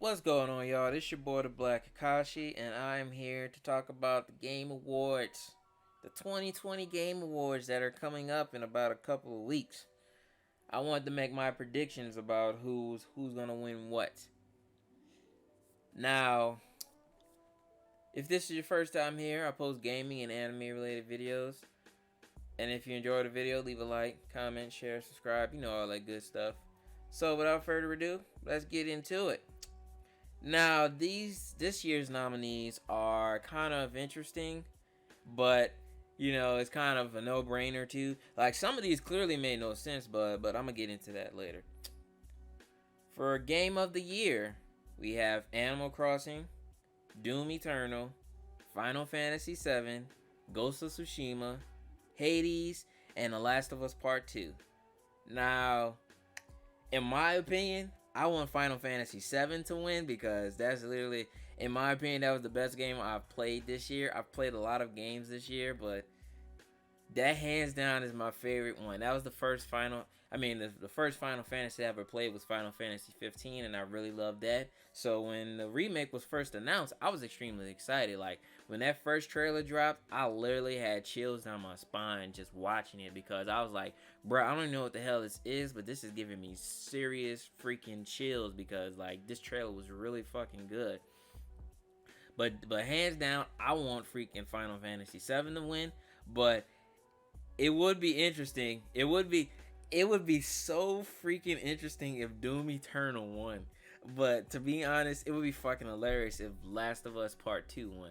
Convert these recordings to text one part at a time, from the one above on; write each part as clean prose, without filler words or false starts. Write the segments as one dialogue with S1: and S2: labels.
S1: What's going on, y'all? This your boy, the Black Kakashi, and I'm here to talk about the Game Awards. The 2020 Game Awards that are coming up in about a couple of weeks. I wanted to make my predictions about who's gonna win what. Now, if this is your first time here, I post gaming and anime related videos. And if you enjoyed the video, leave a like, comment, share, subscribe, all that good stuff. So without further ado, let's get into it. Now, this year's nominees are kind of interesting, but it's kind of a no-brainer too. Like, some of these clearly made no sense, but I'm gonna get into that later. For Game of the Year, we have Animal Crossing, Doom Eternal, Final Fantasy VII, Ghost of Tsushima, Hades, and The Last of Us Part 2. Now, in my opinion, I want Final Fantasy VII to win because that's literally, in my opinion, that was the best game I've played this year. I've played a lot of games this year, but that hands down is my favorite one. That was the first the first Final Fantasy I ever played was Final Fantasy 15, and I really loved that. So when the remake was first announced, I was extremely excited. Like, when that first trailer dropped, I literally had chills down my spine just watching it because I was like, bro, I don't know what the hell this is, but this is giving me serious freaking chills because, like, this trailer was really fucking good. But hands down, I want freaking Final Fantasy 7 to win, but it would be interesting. It would be so freaking interesting if Doom Eternal won. But to be honest, it would be fucking hilarious if Last of Us Part 2 won.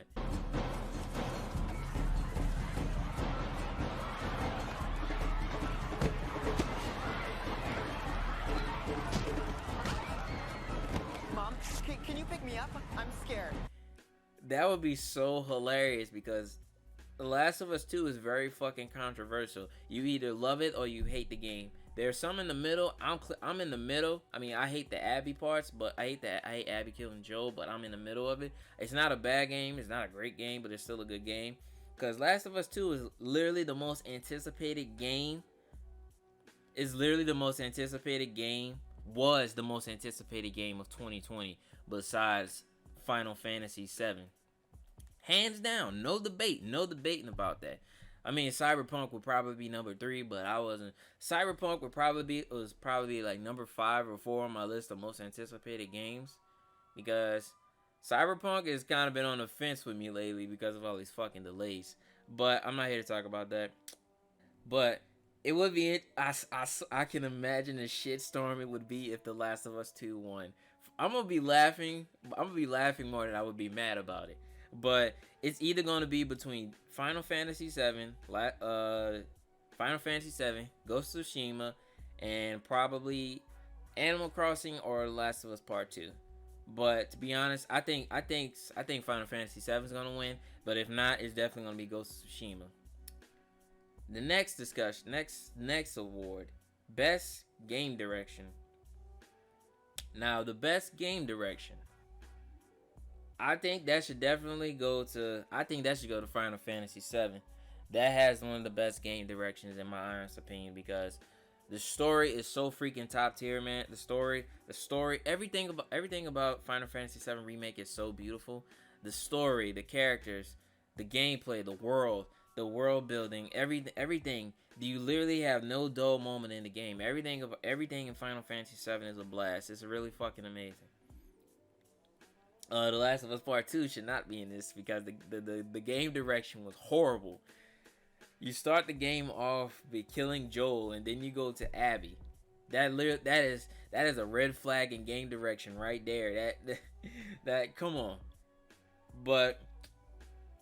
S2: Mom, can you pick me up? I'm scared.
S1: That would be so hilarious because The Last of Us 2 is very fucking controversial. You either love it or you hate the game. There's some in the middle. I'm in the middle. I mean, I hate the Abby parts, but I hate Abby killing Joel, but I'm in the middle of it. It's not a bad game. It's not a great game, but it's still a good game. Because Last of Us 2 is literally the most anticipated game. Was the most anticipated game of 2020 besides Final Fantasy 7. Hands down, no debating about that. I mean, Cyberpunk would probably be number 3, but I wasn't. Cyberpunk was probably like number 5 or 4 on my list of most anticipated games, because Cyberpunk has kind of been on the fence with me lately because of all these fucking delays. But I'm not here to talk about that. But it would be, I can imagine the shitstorm it would be if The Last of Us 2 won. I'm gonna be laughing more than I would be mad about it. But it's either going to be between Final Fantasy VII, Ghost of Tsushima, and probably Animal Crossing or Last of Us Part 2. But to be honest, I think Final Fantasy VII is going to win. But if not, it's definitely going to be Ghost of Tsushima. The next award, Best Game Direction. Now, the Best Game Direction, I think that should definitely go to Final Fantasy VII. That has one of the best game directions in my honest opinion because the story is so freaking top tier, man. The story, everything about Final Fantasy VII Remake is so beautiful. The story, the characters, the gameplay, the world building, everything. You literally have no dull moment in the game. Everything in Final Fantasy VII is a blast. It's really fucking amazing. The Last of Us Part 2 should not be in this because the game direction was horrible. You start the game off by killing Joel and then you go to Abby. That is a red flag in game direction right there. That come on. But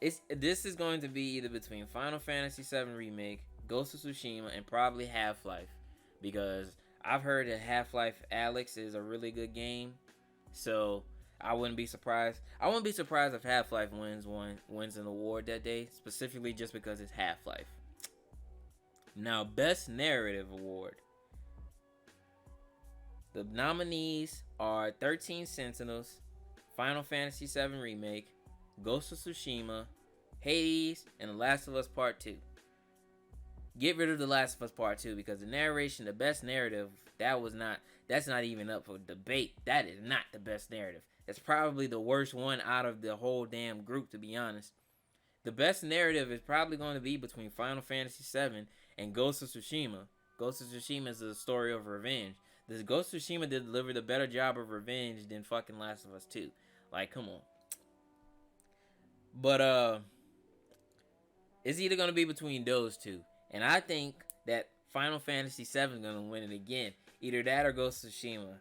S1: this is going to be either between Final Fantasy VII Remake, Ghost of Tsushima, and probably Half-Life, because I've heard that Half-Life Alyx is a really good game. So I wouldn't be surprised. I wouldn't be surprised if Half-Life wins an award that day, specifically just because it's Half-Life. Now, Best Narrative Award. The nominees are 13 Sentinels, Final Fantasy VII Remake, Ghost of Tsushima, Hades, and The Last of Us Part 2. Get rid of The Last of Us Part 2 because the narration, the best narrative, that That's not even up for debate. That is not the best narrative. It's probably the worst one out of the whole damn group, to be honest. The best narrative is probably going to be between Final Fantasy VII and Ghost of Tsushima. Ghost of Tsushima is a story of revenge. This Ghost of Tsushima delivered a better job of revenge than fucking Last of Us 2. Like, come on. But it's either gonna be between those two, and I think that Final Fantasy VII is gonna win it again. Either that or Ghost of Tsushima.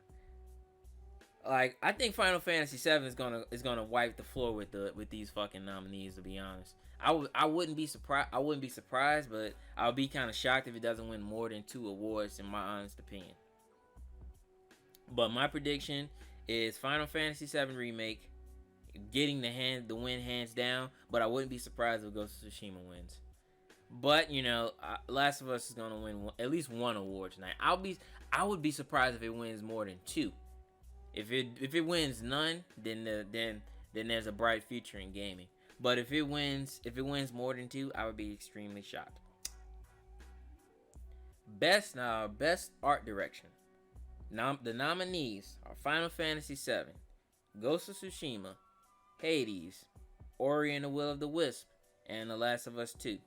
S1: Like, I think Final Fantasy VII is gonna wipe the floor with these fucking nominees. To be honest, I wouldn't be surprised, but I'll be kind of shocked if it doesn't win more than 2 awards, in my honest opinion. But my prediction is Final Fantasy VII remake getting the win hands down. But I wouldn't be surprised if Ghost of Tsushima wins. But you know, Last of Us is gonna win at least 1 award tonight. I would be surprised if it wins more than 2. If it wins none, then there's a bright future in gaming. But if it wins more than 2, I would be extremely shocked. Best art direction. The nominees are Final Fantasy VII, Ghost of Tsushima, Hades, Ori and the Will of the Wisp, and The Last of Us 2.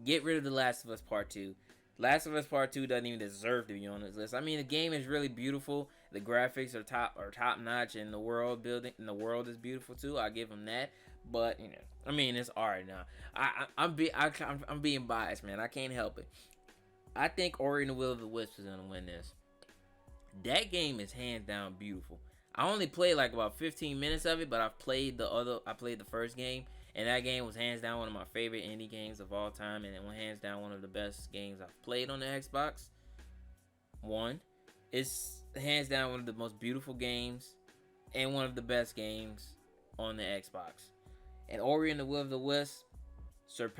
S1: Get rid of The Last of Us Part 2. Last of Us Part 2 doesn't even deserve to be on this list. I mean, the game is really beautiful. The graphics are top notch, and the world building and the world is beautiful too. I give them that. But you know, I mean, it's art now. I'm being biased, man. I can't help it. I think Ori and the Will of the Wisp is gonna win this. That game is hands down beautiful. I only played like about 15 minutes of it, but I played the first game, and that game was hands down one of my favorite indie games of all time, and it was hands down one of the best games I've played on the Xbox One. It's hands down one of the most beautiful games and one of the best games on the Xbox. And Ori and the Will of the Wisp is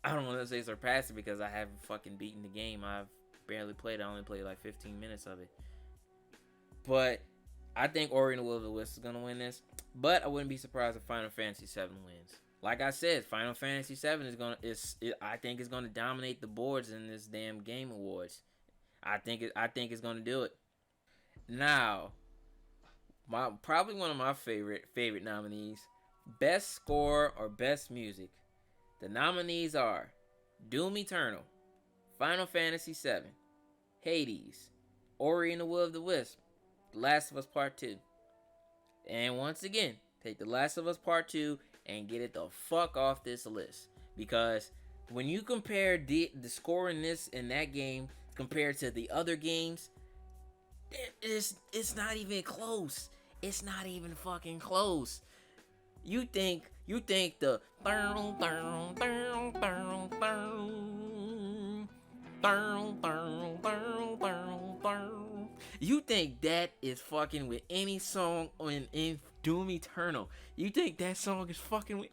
S1: I don't want to say surpassing because I haven't fucking beaten the game. I've barely played it. I only played like 15 minutes of it. But I think Ori and the Will of the Wisp is gonna win this. But I wouldn't be surprised if Final Fantasy VII wins. Like I said, Final Fantasy VII I think is gonna dominate the boards in this damn Game Awards. I think it's gonna do it. Now, probably one of my favorite nominees, best score or best music. The nominees are Doom Eternal, Final Fantasy VII, Hades, Ori and the Will of the Wisp, The Last of Us Part 2. And once again, take The Last of Us Part 2 and get it the fuck off this list. Because when you compare the score in that game compared to the other games, it's not even close. It's not even fucking close. You think the you think that is fucking with any song in Doom Eternal? You think that song is fucking with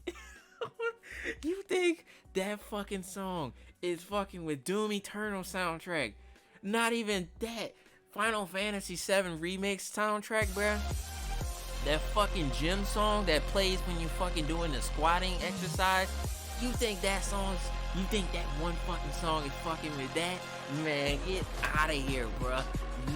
S1: you think that fucking song is fucking with Doom Eternal soundtrack? Not even that. Final Fantasy VII Remix soundtrack, bruh. That fucking gym song that plays when you fucking doing the squatting exercise. You think that one fucking song is fucking with that? Man, get out of here, bruh.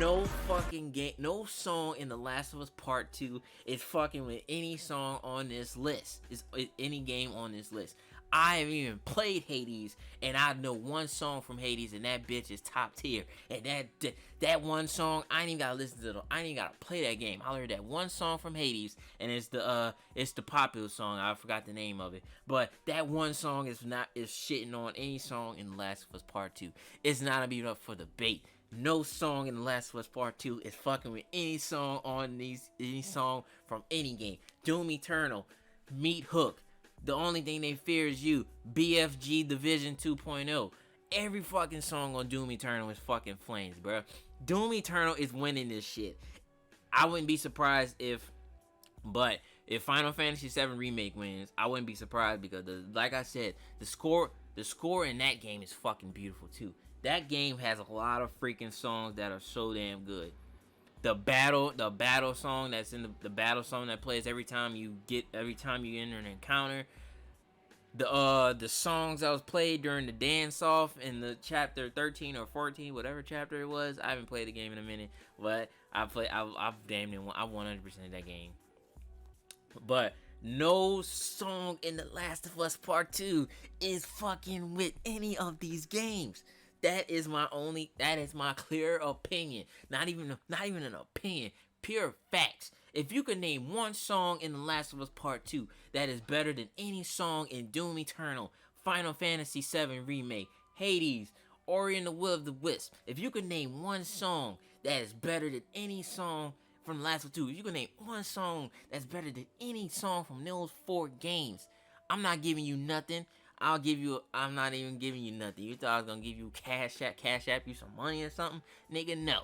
S1: No fucking game, no song in The Last of Us Part 2 is fucking with any song on this list. Is any game on this list. I haven't even played Hades, and I know one song from Hades, and that bitch is top tier. And that one song, I ain't even gotta listen to I ain't even gotta play that game. I learned that one song from Hades, and it's the popular song. I forgot the name of it, but that one song is shitting on any song in The Last of Us Part 2. It's not gonna be up for debate. No song in The Last of Us Part 2 is fucking with any song any song from any game. Doom Eternal, Meat Hook. The Only Thing They Fear Is You, BFG Division 2.0. Every fucking song on Doom Eternal is fucking flames, bro. Doom Eternal is winning this shit. I wouldn't be surprised if Final Fantasy VII Remake wins, I wouldn't be surprised because like I said, the score in that game is fucking beautiful too. That game has a lot of freaking songs that are so damn good. The battle song that's in the battle song that plays every time you enter an encounter. the songs that was played during the dance off in the chapter 13 or 14, whatever chapter it was. I haven't played the game in a minute, but I've damn near I 100% that game. But no song in The Last of Us Part 2 is fucking with any of these games. That is my clear opinion. Not even an opinion. Pure facts. If you could name one song in The Last of Us Part 2 that is better than any song in Doom Eternal, Final Fantasy VII Remake, Hades, Ori and the Will of the Wisp, if you could name one song that is better than any song from The Last of Us 2, if you could name one song that's better than any song from those 4 games, I'm not giving you nothing. I'm not even giving you nothing. You thought I was gonna give you cash app you some money or something? Nigga, no.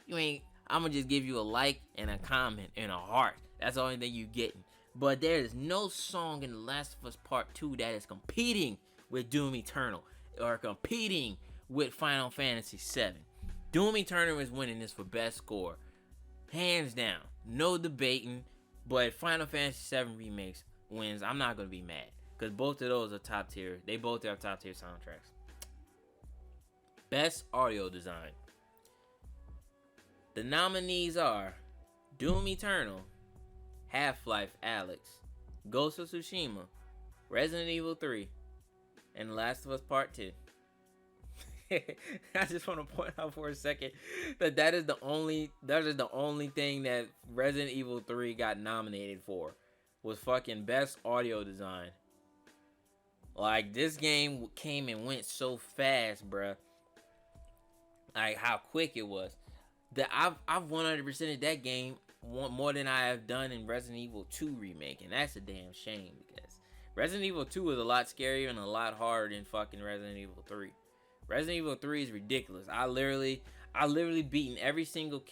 S1: You ain't. I'm gonna just give you a like and a comment and a heart. That's the only thing you getting. But there is no song in The Last of Us Part 2 that is competing with Doom Eternal or competing with Final Fantasy VII. Doom Eternal is winning this for best score. Hands down. No debating. But Final Fantasy VII Remakes wins. I'm not gonna be mad. Because both of those are top tier. They both have top tier soundtracks. Best audio design. The nominees are Doom Eternal, Half-Life Alyx, Ghost of Tsushima, Resident Evil 3, and The Last of Us Part 2. I just want to point out for a second that is the only thing that Resident Evil 3 got nominated for was fucking best audio design. Like, this game came and went so fast, bruh. Like, how quick it was. That I've 100%ed that game more than I have done in Resident Evil 2 remake. And that's a damn shame, because Resident Evil 2 is a lot scarier and a lot harder than fucking Resident Evil 3. Resident Evil 3 is ridiculous. I literally beaten every single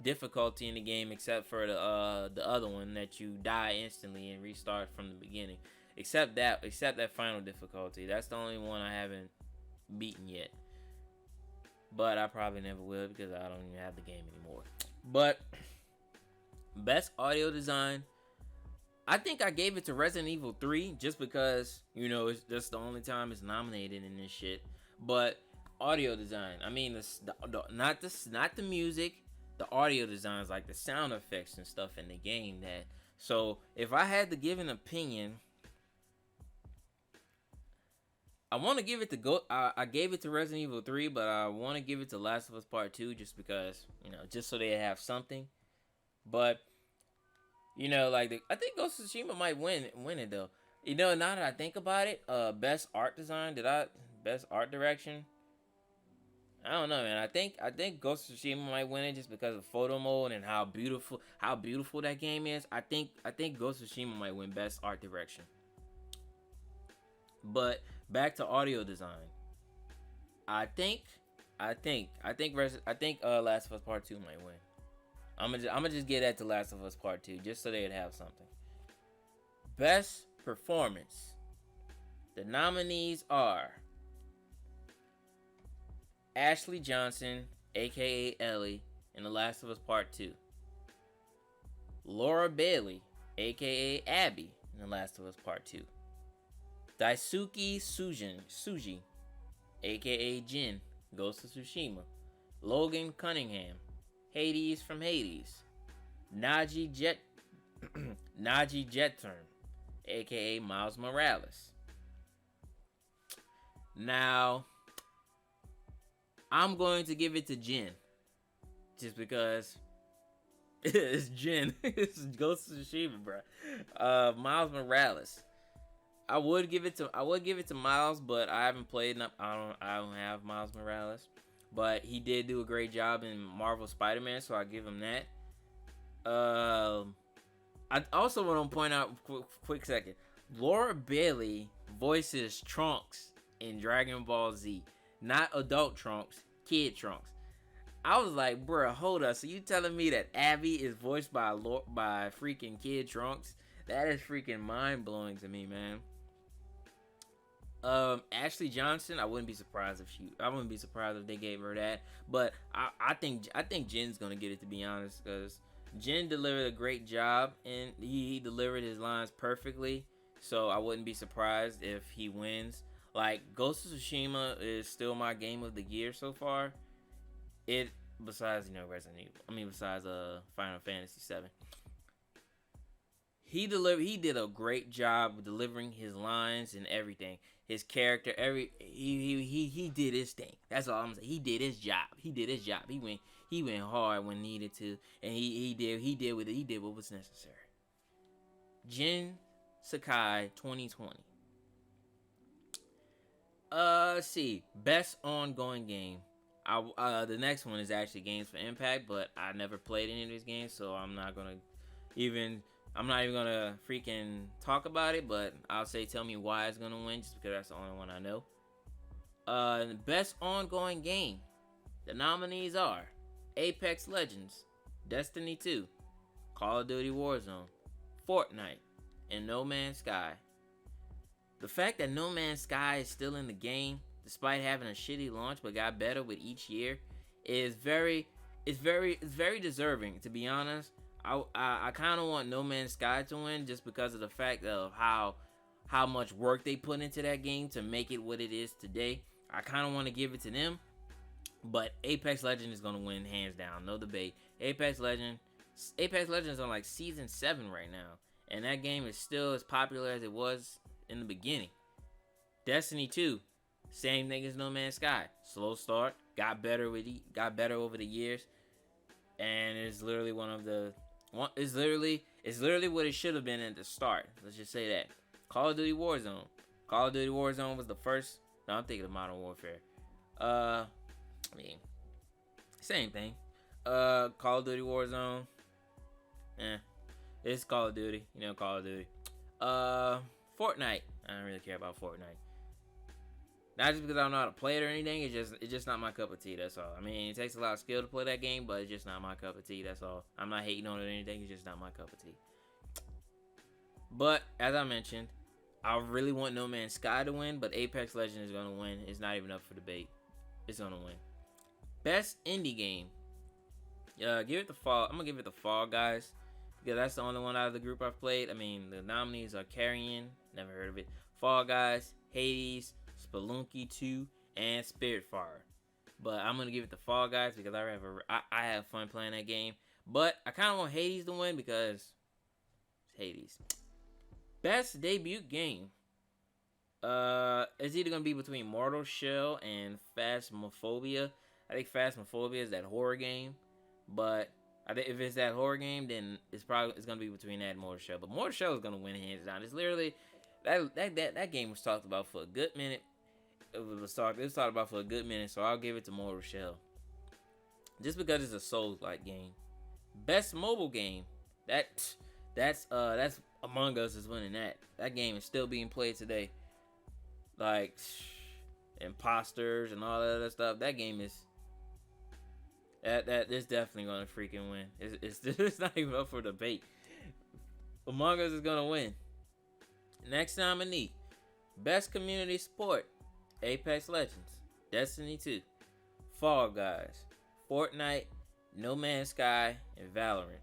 S1: difficulty in the game except for the other one that you die instantly and restart from the beginning. Except that final difficulty. That's the only one I haven't beaten yet. But I probably never will because I don't even have the game anymore. But best audio design, I think I gave it to Resident Evil 3 just because, you know, it's just the only time it's nominated in this shit. But audio design, I mean, not the music, the audio designs, like the sound effects and stuff in the game. So if I had to give an opinion, I want to give it to I gave it to Resident Evil 3, but I want to give it to Last of Us Part 2 just because, you know, just so they have something. But, you know, like, I think Ghost of Tsushima might win it, though. You know, now that I think about it, best art design, best art direction? I don't know, man. I think Ghost of Tsushima might win it just because of photo mode and how beautiful that game is. I think Ghost of Tsushima might win best art direction. But back to audio design. I think Last of Us Part 2 might win. I'm gonna just get that to Last of Us Part 2 just so they'd have something. Best performance. The nominees are Ashley Johnson, aka Ellie, in The Last of Us Part 2. Laura Bailey, aka Abby, in The Last of Us Part 2. Daisuke Tsuji, aka Jin, Ghost of Tsushima. Logan Cunningham, Hades from Hades. Naji Jetturn, aka Miles Morales. Now, I'm going to give it to Jin, just because it's Jin. It's Ghost of Tsushima, bro. Miles Morales. I would give it to Miles, but I haven't played. I don't have Miles Morales, but he did do a great job in Marvel Spider-Man, so I give him that. I also want to point out, quick second, Laura Bailey voices Trunks in Dragon Ball Z, not adult Trunks, kid Trunks. I was like, bruh, hold up. So you telling me that Abby is voiced by freaking kid Trunks? That is freaking mind blowing to me, man. Ashley Johnson, I wouldn't be surprised if they gave her that. But I think Jin's gonna get it, to be honest, because Jin delivered a great job and he delivered his lines perfectly. so I wouldn't be surprised if he wins. Like, Ghost of Tsushima is still my game of the year so far. It besides Resident Evil. I mean, besides Final Fantasy 7. He did a great job delivering his lines and everything. His character, he did his thing. That's all I'm saying. He did his job. He went hard when needed to, and he did what was necessary. Jin Sakai 2020. Let's see. Best ongoing game. The next one is actually Games for Impact, but I never played any of these games, so I'm not even gonna freaking talk about it. But I'll say, tell me why it's gonna win, just because that's the only one I know. Best ongoing game. The nominees are Apex Legends, Destiny 2, Call of Duty Warzone, Fortnite, and No Man's Sky. The fact that No Man's Sky is still in the game, despite having a shitty launch but got better with each year, is very deserving. To be honest, I kind of want No Man's Sky to win just because of the fact of how much work they put into that game to make it what it is today. I kind of want to give it to them, but Apex Legends is gonna win hands down, no debate. Apex Legends is on like season 7 right now, and that game is still as popular as it was in the beginning. Destiny 2, same thing as No Man's Sky. Slow start, got better over the years, and it's literally it's literally what it should have been at the start. Let's just say that. Call of Duty Warzone. Call of Duty Warzone was the first. No, I'm thinking of Modern Warfare. I mean, same thing. Call of Duty Warzone. It's Call of Duty. Call of Duty. Fortnite. I don't really care about Fortnite. Not just because I don't know how to play it or anything. It's just not my cup of tea. That's all. I mean, it takes a lot of skill to play that game, but it's just not my cup of tea. That's all. I'm not hating on it or anything. It's just not my cup of tea. But as I mentioned, I really want No Man's Sky to win, but Apex Legends is gonna win. It's not even up for debate. It's gonna win. Best indie game. I'm gonna give it the Fall Guys, because that's the only one out of the group I've played. I mean, the nominees are Carrion, never heard of it, Fall Guys, Hades, Spelunky 2, and Spiritfire. But I'm gonna give it to Fall Guys because I have fun playing that game. But I kind of want Hades to win because it's Hades. Best debut game. It's either gonna be between Mortal Shell and Phasmophobia. I think Phasmophobia is that horror game, but I think if it's that horror game, then it's gonna be between that and Mortal Shell. But Mortal Shell is gonna win hands down. It's literally that game was talked about for a good minute. It was talked about for a good minute, so I'll give it to Mortal Shell. Just because it's a Souls-like game. Best mobile game. That's Among Us is winning that. That game is still being played today. Like imposters and all that other stuff. That game is that is definitely gonna freaking win. It's not even up for debate. Among Us is gonna win. Next nominee, Best Community Sport, Apex Legends, Destiny 2, Fall Guys, Fortnite, No Man's Sky, and Valorant.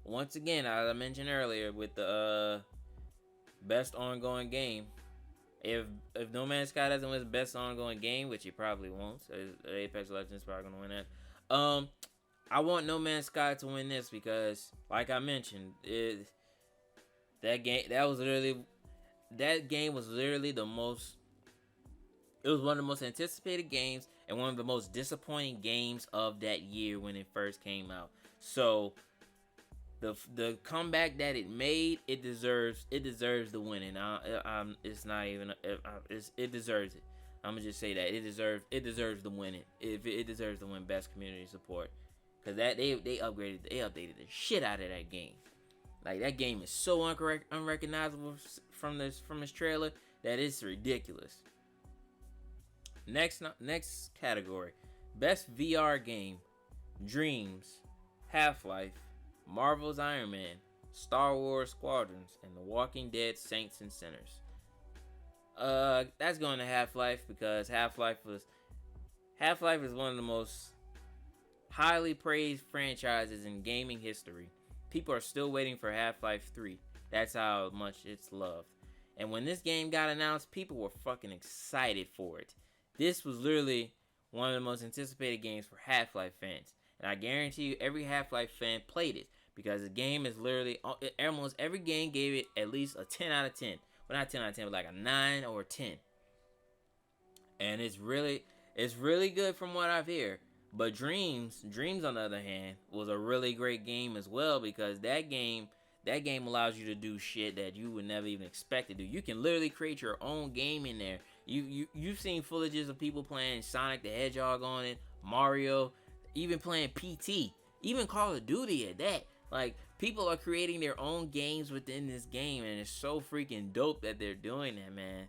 S1: Once again, as I mentioned earlier, with the best ongoing game, if No Man's Sky doesn't win best ongoing game, which it probably won't, so Apex Legends is probably gonna win that. I want No Man's Sky to win this because, like I mentioned, that game was literally the most. It was one of the most anticipated games and one of the most disappointing games of that year when it first came out. So the comeback that it made, it deserves the winning. It's not even it deserves it. I'm gonna just say that it deserves the winning. It deserves to win best community support, because that they updated the shit out of that game. Like, that game is so unrecognizable from this trailer that it's ridiculous. Next category, best VR game: Dreams, Half-Life, Marvel's Iron Man, Star Wars Squadrons, and The Walking Dead Saints and Sinners. That's going to Half-Life because Half-Life is one of the most highly praised franchises in gaming history. People are still waiting for Half-Life 3. That's how much it's loved. And when this game got announced, people were fucking excited for it. This was literally one of the most anticipated games for Half-Life fans. And I guarantee you every Half-Life fan played it. Because the game is literally, almost every game gave it at least a 10 out of 10. Well, not 10 out of 10, but like a 9 or a 10. And it's really good from what I've heard. But Dreams on the other hand, was a really great game as well, because that game allows you to do shit that you would never even expect to do. You can literally create your own game in there. You've seen footages of people playing Sonic the Hedgehog on it, Mario, even playing PT, even Call of Duty at that. Like, people are creating their own games within this game, and it's so freaking dope that they're doing that, man.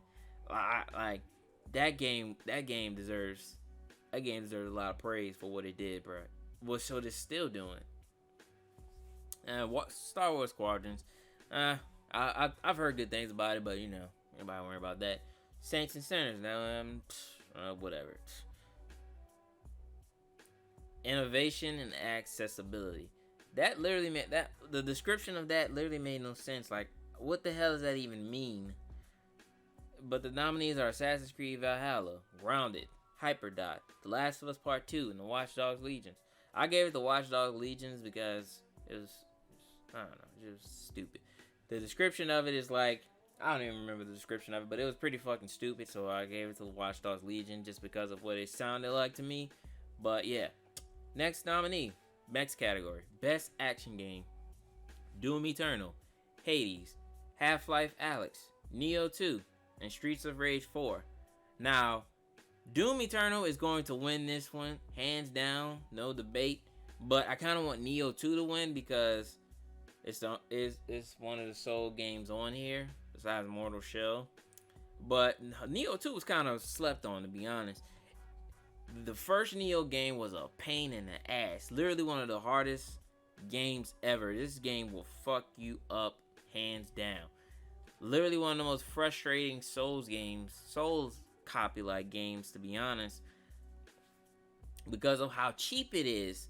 S1: Like, that game deserves a lot of praise for what it did, bro. What it's still doing. Star Wars Squadrons, I've heard good things about it, but you know, anybody worry about that. Saints and Sinners, now whatever. Innovation and accessibility. That literally meant that the description of that literally made no sense. Like, what the hell does that even mean? But the nominees are Assassin's Creed Valhalla, Grounded, Hyperdot, The Last of Us Part 2, and The Watch Dogs Legions. I gave it the Watch Dogs Legions because it was I don't know, just stupid. The description of it is like, I don't even remember the description of it, but it was pretty fucking stupid, so I gave it to the Watch Dogs Legion just because of what it sounded like to me. But yeah. Next nominee, next category, Best Action Game. Doom Eternal, Hades, Half-Life Alyx, Neo 2, and Streets of Rage 4. Now, Doom Eternal is going to win this one, hands down, no debate. But I kind of want Neo 2 to win because it's one of the sole games on here, besides Mortal Shell. But Neo 2 was kind of slept on, to be honest. The first Neo game was a pain in the ass. Literally one of the hardest games ever. This game will fuck you up, hands down. Literally one of the most frustrating Souls copy-like games, to be honest, because of how cheap it is.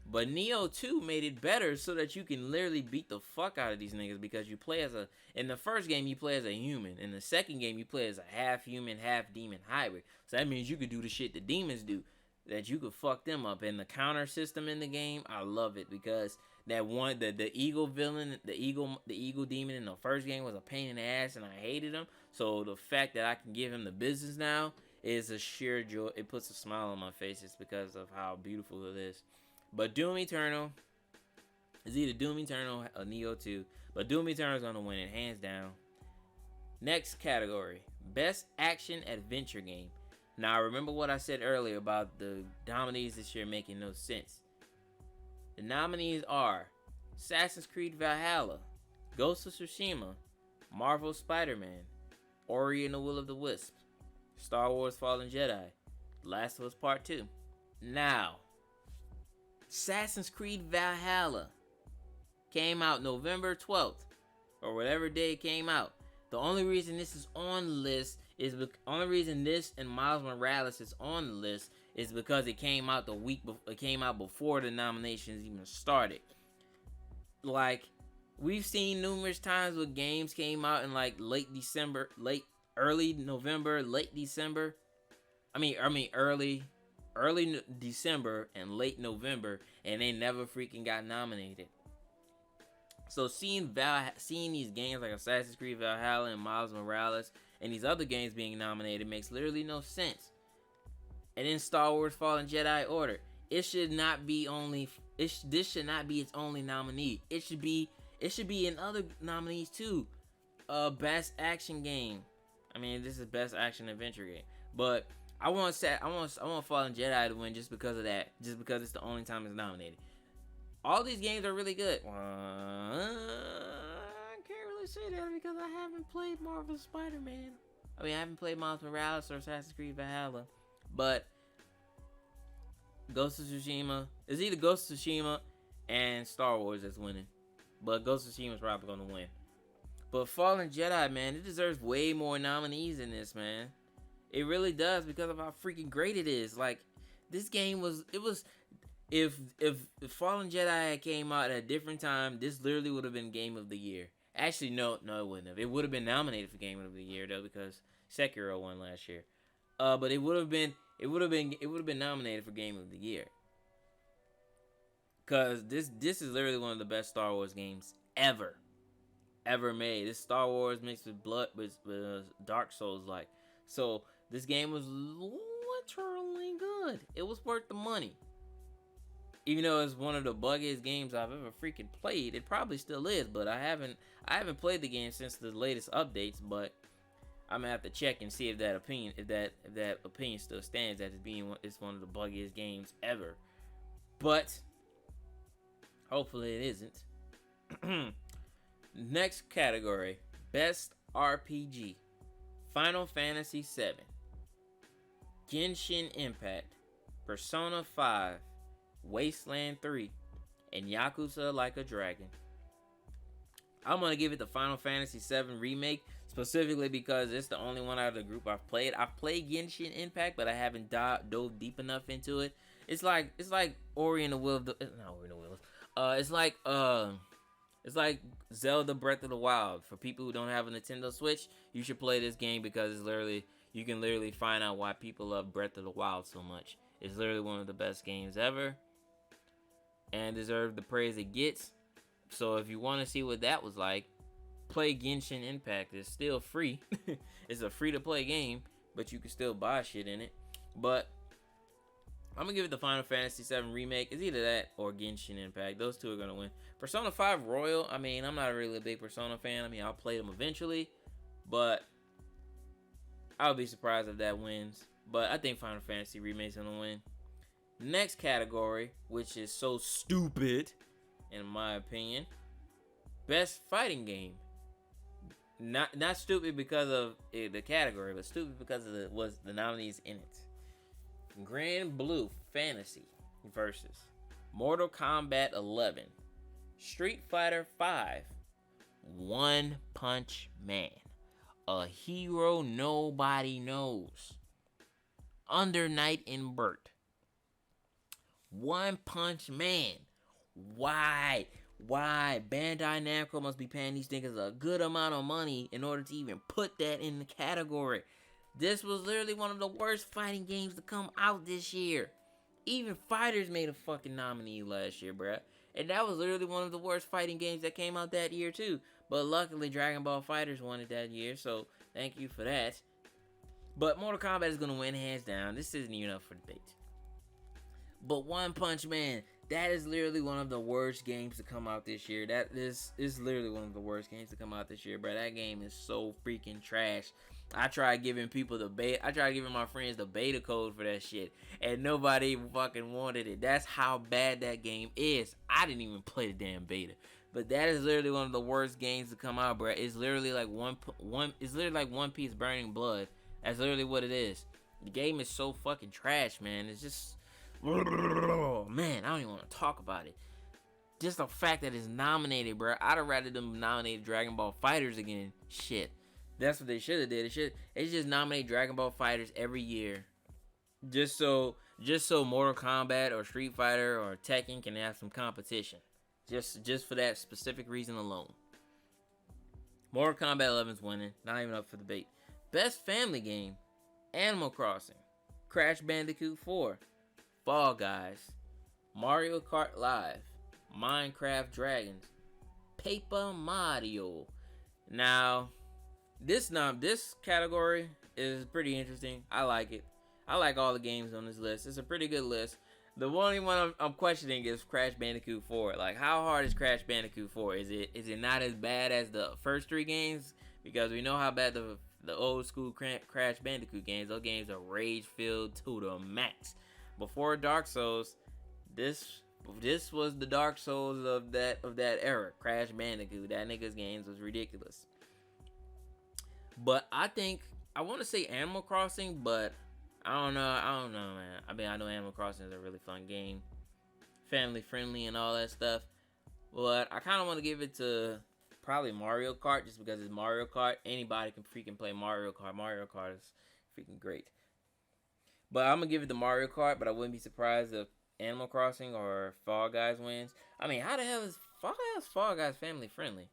S1: But Neo 2 made it better so that you can literally beat the fuck out of these niggas, because you play in the first game you play as a human. In the second game you play as a half human, half demon hybrid. So that means you could do the shit the demons do, that you could fuck them up. And the counter system in the game, I love it, because that one, the eagle villain, the eagle demon in the first game was a pain in the ass and I hated him. So the fact that I can give him the business now is a sheer joy. It puts a smile on my face just because of how beautiful it is. But Doom Eternal is either Doom Eternal or Neo 2. But Doom Eternal is going to win it, hands down. Next category, Best Action Adventure Game. Now, remember what I said earlier about the nominees this year making no sense. The nominees are Assassin's Creed Valhalla, Ghost of Tsushima, Marvel Spider-Man, Ori and the Will of the Wisp, Star Wars Fallen Jedi, Last of Us Part 2. Now, Assassin's Creed Valhalla came out November 12th, or whatever day it came out. The only reason this is on the list is only reason this and Miles Morales is on the list is because it came out it came out before the nominations even started. Like, we've seen numerous times where games came out in like early November, late December. Early December and late November, and they never freaking got nominated. So seeing these games like Assassin's Creed Valhalla and Miles Morales and these other games being nominated makes literally no sense. And then Star Wars Fallen Jedi Order, this should not be its only nominee. It should be in other nominees too. Best Action Game. I mean, this is Best Action Adventure Game, but I want Fallen Jedi to win just because of that. Just because it's the only time it's nominated. All these games are really good. I can't really say that because I haven't played Marvel Spider-Man. I haven't played Miles Morales or Assassin's Creed Valhalla. But Ghost of Tsushima is either Ghost of Tsushima and Star Wars that's winning. But Ghost of Tsushima is probably going to win. But Fallen Jedi, man, it deserves way more nominees than this, man. It really does, because of how freaking great it is. Like, this game if Fallen Jedi had came out at a different time, this literally would have been Game of the Year. Actually, no, it wouldn't have. It would have been nominated for Game of the Year though, because Sekiro won last year. But it would have been nominated for Game of the Year. Cause this is literally one of the best Star Wars games ever made. This Star Wars mixed with Dark Souls like. So this game was literally good. It was worth the money. Even though it's one of the buggiest games I've ever freaking played, it probably still is. But I haven't played the game since the latest updates. But I'm gonna have to check and see if that opinion still stands. That it's one of the buggiest games ever. But hopefully it isn't. Next category, Best RPG. Final Fantasy VII, Genshin Impact, Persona 5, Wasteland 3, and Yakuza Like a Dragon. I'm going to give it the Final Fantasy VII Remake, specifically because it's the only one out of the group I've played. I've played Genshin Impact, but I haven't dove deep enough into it. It's like Ori and the Will of the... Not Ori and the Will. It's like Zelda Breath of the Wild. For people who don't have a Nintendo Switch, you should play this game because you can literally find out why people love Breath of the Wild so much. It's literally one of the best games ever and deserve the praise it gets. So if you want to see what that was like, play Genshin Impact. It's still free. It's a free to play game, but you can still buy shit in it. But I'm going to give it the Final Fantasy VII Remake. It's either that or Genshin Impact. Those two are going to win. Persona 5 Royal, I mean, I'm not really a big Persona fan. I mean, I'll play them eventually. But I would be surprised if that wins. But I think Final Fantasy Remake's going to win. Next category, which is so stupid, in my opinion. Best Fighting Game. Not stupid because of the category, but stupid because of the nominees in it. Grand Blue Fantasy versus Mortal Kombat 11, Street Fighter 5, One Punch Man, A Hero Nobody Knows, Under Night in Burt. One Punch Man. Why? Bandai Namco must be paying these niggas a good amount of money in order to even put that in the category. This was literally one of the worst fighting games to come out this year. Even Fighters made a fucking nominee last year, bruh. And that was literally one of the worst fighting games that came out that year, too. But luckily, Dragon Ball FighterZ won it that year, so thank you for that. But Mortal Kombat is going to win hands down. This isn't even up for debate. But One Punch Man, that is literally one of the worst games to come out this year. That is literally one of the worst games to come out this year, bruh. That game is so freaking trash. I tried giving my friends the beta code for that shit, and nobody fucking wanted it. That's how bad that game is. I didn't even play the damn beta, but that is literally one of the worst games to come out, bro. It's literally like It's literally like One Piece Burning Blood. That's literally what it is. The game is so fucking trash, man. It's just, man, I don't even want to talk about it. Just the fact that it's nominated, bro. I'd have rather them nominate Dragon Ball FighterZ again. Shit. That's what they should have did. They just nominate Dragon Ball FighterZ every year, just so Mortal Kombat or Street Fighter or Tekken can have some competition. Just for that specific reason alone. Mortal Kombat 11's winning. Not even up for debate. Best Family Game: Animal Crossing, Crash Bandicoot 4, Fall Guys, Mario Kart Live, Minecraft Dragons, Paper Mario. Now, this category is pretty interesting. I like it. I like all the games on this list. It's a pretty good list. The only one I'm questioning is Crash Bandicoot 4. Like, how hard is Crash Bandicoot 4? Is it not as bad as the first three games? Because we know how bad the old school Crash Bandicoot games. Those games are rage filled to the max. Before Dark Souls, this was the Dark Souls of that era. Crash Bandicoot. That nigga's games was ridiculous. But I want to say Animal Crossing, but I don't know, man. I mean, I know Animal Crossing is a really fun game, family friendly and all that stuff. But I kind of want to give it to probably Mario Kart, just because it's Mario Kart. Anybody can freaking play Mario Kart. Mario Kart is freaking great. But I'm gonna give it to Mario Kart. But I wouldn't be surprised if Animal Crossing or Fall Guys wins. I mean, how the hell is Fall Guys family friendly?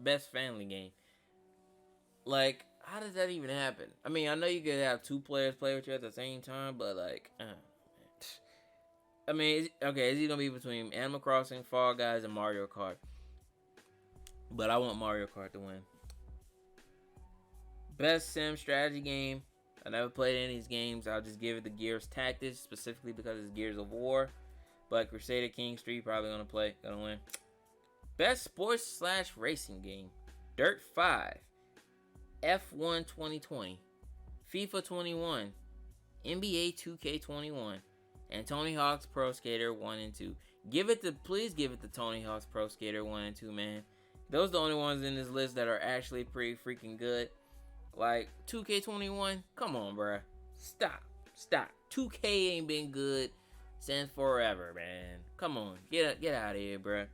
S1: best family game. Like, how does that even happen? I mean, I know you could have two players play with you at the same time, but like, I mean, okay, is it gonna be between Animal Crossing, Fall Guys, and Mario Kart? But I want Mario Kart to win. Best sim strategy game. I never played any of these games. I'll just give it the Gears Tactics, specifically because it's Gears of War. But Crusader Kings 3 probably gonna win. Best sports / racing game. Dirt 5, F1 2020, FIFA 21, NBA 2K21, and Tony Hawk's Pro Skater 1 and 2. Please give it to Tony Hawk's Pro Skater 1 and 2, man. Those are the only ones in this list that are actually pretty freaking good. Like, 2K21, come on, bruh. Stop. 2K ain't been good since forever, man. Come on, get out of here, bruh.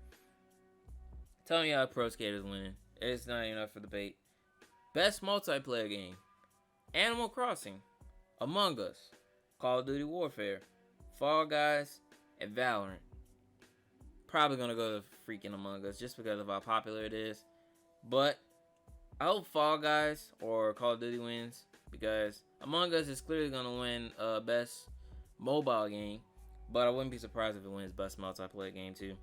S1: Tony Hawk Pro Skater's winning. It's not enough for the debate. Best multiplayer game. Animal Crossing, Among Us, Call of Duty Warfare, Fall Guys, and Valorant. Probably gonna go to freaking Among Us just because of how popular it is. But I hope Fall Guys or Call of Duty wins, because Among Us is clearly gonna win best mobile game. But I wouldn't be surprised if it wins best multiplayer game too.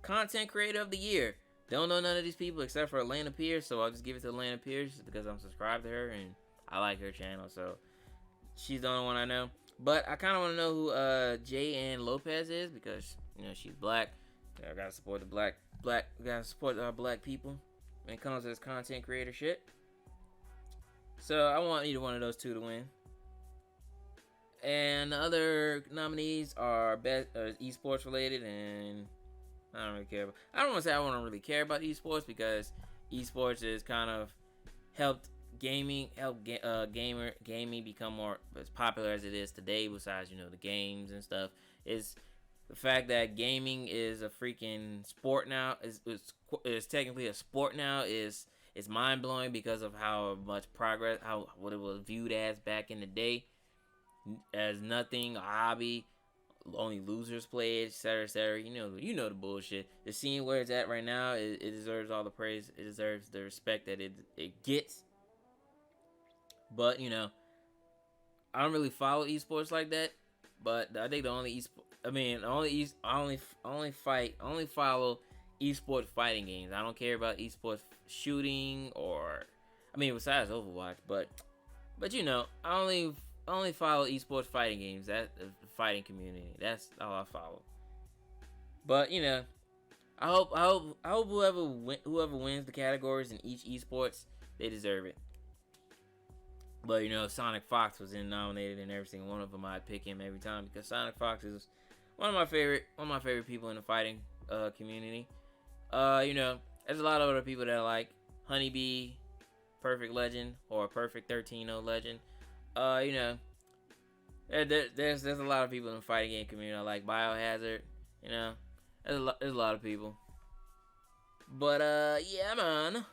S1: Content Creator of the Year. Don't know none of these people except for Atlanta Pierce, so I'll just give it to Atlanta Pierce because I'm subscribed to her and I like her channel, so she's the only one I know. But I kind of want to know who Jay Ann Lopez is, because she's black. I gotta support the black. Gotta support black people when it comes to this content creator shit. So I want either one of those two to win. And the other nominees are best esports related, and I don't really care. I don't want to say I don't really care about esports, because esports is kind of helped gaming become more as popular as it is today. Besides, the games and stuff, is the fact that gaming is a freaking sport now. Is technically a sport now. Is mind blowing because of how much progress, what it was viewed as back in the day, as nothing, a hobby. Only losers play it, etc., etc. You know the bullshit. The scene where it's at right now, it deserves all the praise. It deserves the respect that it gets. But I don't really follow esports like that. But I think the only I only follow esports fighting games. I don't care about esports shooting besides Overwatch. But I only follow esports fighting games. That the fighting community. That's all I follow. But I hope whoever wins the categories in each esports, they deserve it. But if Sonic Fox was nominated in every single one of them, I'd pick him every time, because Sonic Fox is one of my favorite people in the fighting community. There's a lot of other people that I like. Honeybee, Perfect Legend, or Perfect 13-0 Legend. There's a lot of people in the fighting game community. I like Biohazard. There's a lot of people. But yeah, man,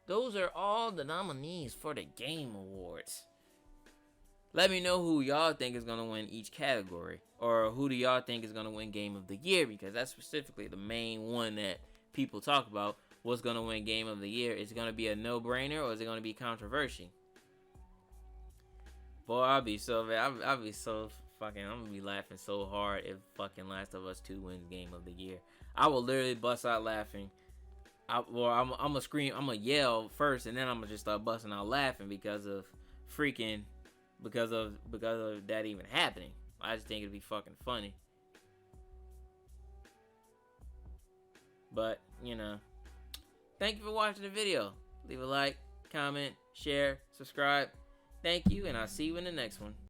S1: those are all the nominees for the Game Awards. Let me know who y'all think is gonna win each category, or who do y'all think is gonna win Game of the Year, because that's specifically the main one that people talk about. What's gonna win Game of the Year? Is it gonna be a no-brainer, or is it gonna be controversy? Boy, I'll be so fucking, I'm gonna be laughing so hard if fucking Last of Us 2 wins Game of the Year. I will literally bust out laughing. I'm gonna scream, I'm gonna yell first, and then I'm gonna just start busting out laughing because of that even happening. I just think it'd be fucking funny. But, thank you for watching the video. Leave a like, comment, share, subscribe. Thank you, and I'll see you in the next one.